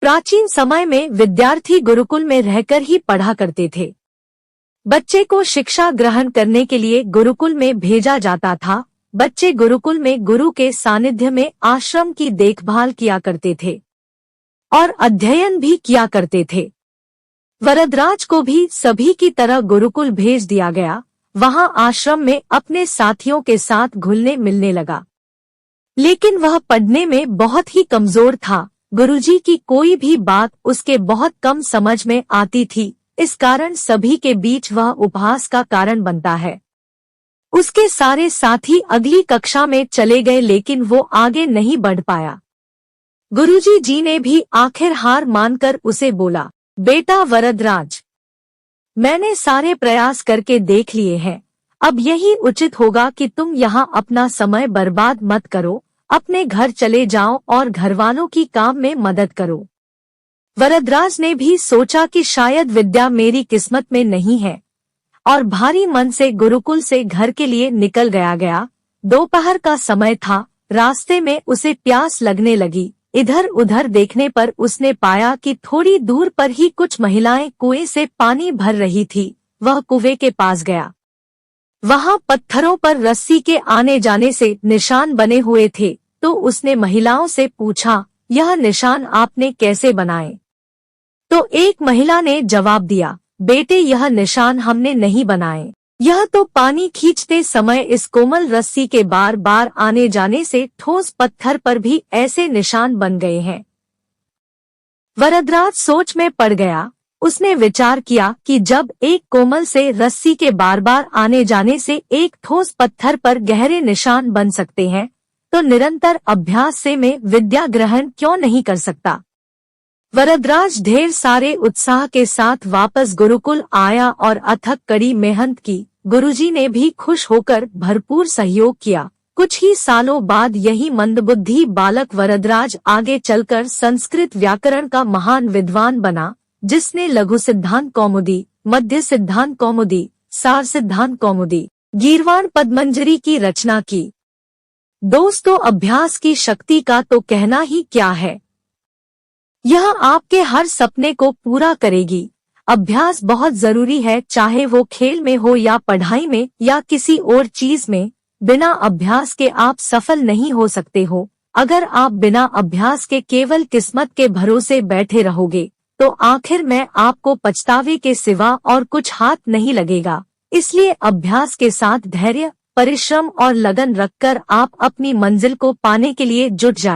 प्राचीन समय में विद्यार्थी गुरुकुल में रहकर ही पढ़ा करते थे। बच्चे को शिक्षा ग्रहण करने के लिए गुरुकुल में भेजा जाता था। बच्चे गुरुकुल में गुरु के सानिध्य में आश्रम की देखभाल किया करते थे और अध्ययन भी किया करते थे। वरदराज को भी सभी की तरह गुरुकुल भेज दिया गया। वहां आश्रम में अपने साथियों के साथ घुलने मिलने लगा, लेकिन वह पढ़ने में बहुत ही कमजोर था। गुरुजी की कोई भी बात उसके बहुत कम समझ में आती थी। इस कारण सभी के बीच वह उपहास का कारण बनता है। उसके सारे साथी अगली कक्षा में चले गए, लेकिन वो आगे नहीं बढ़ पाया। गुरुजी जी ने भी आखिर हार मानकर उसे बोला, बेटा वरदराज, मैंने सारे प्रयास करके देख लिए हैं। अब यही उचित होगा कि तुम यहाँ अपना समय बर्बाद मत करो। अपने घर चले जाओ और घरवालों की काम में मदद करो। वरदराज ने भी सोचा कि शायद विद्या मेरी किस्मत में नहीं है और भारी मन से गुरुकुल से घर के लिए निकल गया। दोपहर का समय था। रास्ते में उसे प्यास लगने लगी। इधर उधर देखने पर उसने पाया कि थोड़ी दूर पर ही कुछ महिलाएं कुएं से पानी भर रही थी। वह कुएं के पास गया। वहां पत्थरों पर रस्सी के आने जाने से निशान बने हुए थे। तो उसने महिलाओं से पूछा, यह निशान आपने कैसे बनाए? तो एक महिला ने जवाब दिया, बेटे, यह निशान हमने नहीं बनाए। यह तो पानी खींचते समय इस कोमल रस्सी के बार बार आने जाने से ठोस पत्थर पर भी ऐसे निशान बन गए हैं। वरदराज सोच में पड़ गया। उसने विचार किया कि जब एक कोमल से रस्सी के बार बार आने जाने से एक ठोस पत्थर पर गहरे निशान बन सकते हैं, तो निरंतर अभ्यास से मैं विद्या ग्रहण क्यों नहीं कर सकता। वरदराज ढेर सारे उत्साह के साथ वापस गुरुकुल आया और अथक कड़ी मेहनत की। गुरुजी ने भी खुश होकर भरपूर सहयोग किया। कुछ ही सालों बाद यही मंदबुद्धि बालक वरदराज आगे चलकर संस्कृत व्याकरण का महान विद्वान बना, जिसने लघु सिद्धांत कौमुदी, मध्य सिद्धांत कौमुदी, सार सिद्धांत कौमुदी, गीर्वाण पद्मंजरी की रचना की। दोस्तों, अभ्यास की शक्ति का तो कहना ही क्या है। यह आपके हर सपने को पूरा करेगी। अभ्यास बहुत जरूरी है, चाहे वो खेल में हो या पढ़ाई में या किसी और चीज में। बिना अभ्यास के आप सफल नहीं हो सकते हो। अगर आप बिना अभ्यास के केवल किस्मत के भरोसे बैठे रहोगे तो आखिर में आपको पछतावे के सिवा और कुछ हाथ नहीं लगेगा। इसलिए अभ्यास के साथ धैर्य, परिश्रम और लगन रखकर आप अपनी मंजिल को पाने के लिए जुट जाएं।